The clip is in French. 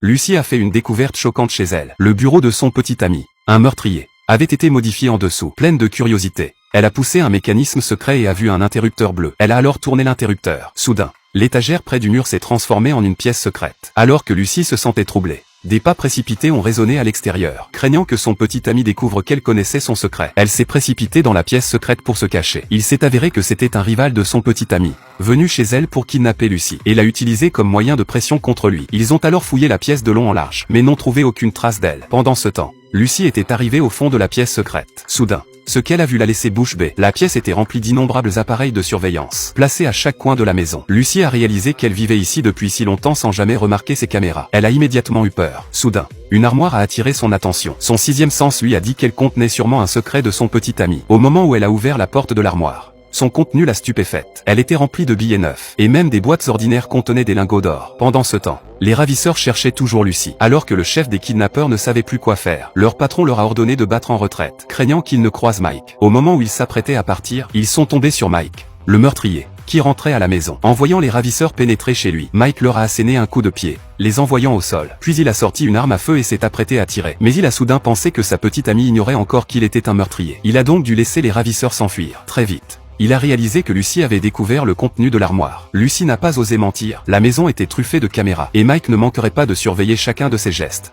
Lucy a fait une découverte choquante chez elle. Le bureau de son petit ami, un meurtrier, avait été modifié en dessous. Pleine de curiosité, elle a poussé un mécanisme secret et a vu un interrupteur bleu. Elle a alors tourné l'interrupteur. Soudain, l'étagère près du mur s'est transformée en une pièce secrète. Alors que Lucy se sentait troublée, des pas précipités ont résonné à l'extérieur. Craignant que son petit ami découvre qu'elle connaissait son secret, elle s'est précipitée dans la pièce secrète pour se cacher. Il s'est avéré que c'était un rival de son petit ami, venu chez elle pour kidnapper Lucy, et l'a utilisé comme moyen de pression contre lui. Ils ont alors fouillé la pièce de long en large, mais n'ont trouvé aucune trace d'elle. Pendant ce temps, Lucy était arrivée au fond de la pièce secrète. Soudain, ce qu'elle a vu l'a laissé bouche bée. La pièce était remplie d'innombrables appareils de surveillance, placés à chaque coin de la maison. Lucy a réalisé qu'elle vivait ici depuis si longtemps sans jamais remarquer ces caméras. Elle a immédiatement eu peur. Soudain, une armoire a attiré son attention. Son sixième sens lui a dit qu'elle contenait sûrement un secret de son petit ami. Au moment où elle a ouvert la porte de l'armoire, son contenu l'a stupéfaite. Elle était remplie de billets neufs, et même des boîtes ordinaires contenaient des lingots d'or. Pendant ce temps, les ravisseurs cherchaient toujours Lucy, alors que le chef des kidnappeurs ne savait plus quoi faire. Leur patron leur a ordonné de battre en retraite, craignant qu'ils ne croisent Mike. Au moment où ils s'apprêtaient à partir, ils sont tombés sur Mike, le meurtrier, qui rentrait à la maison. En voyant les ravisseurs pénétrer chez lui, Mike leur a asséné un coup de pied, les envoyant au sol. Puis il a sorti une arme à feu et s'est apprêté à tirer. Mais il a soudain pensé que sa petite amie ignorait encore qu'il était un meurtrier. Il a donc dû laisser les ravisseurs s'enfuir. Très vite, il a réalisé que Lucy avait découvert le contenu de l'armoire. Lucy n'a pas osé mentir, la maison était truffée de caméras, et Mike ne manquerait pas de surveiller chacun de ses gestes.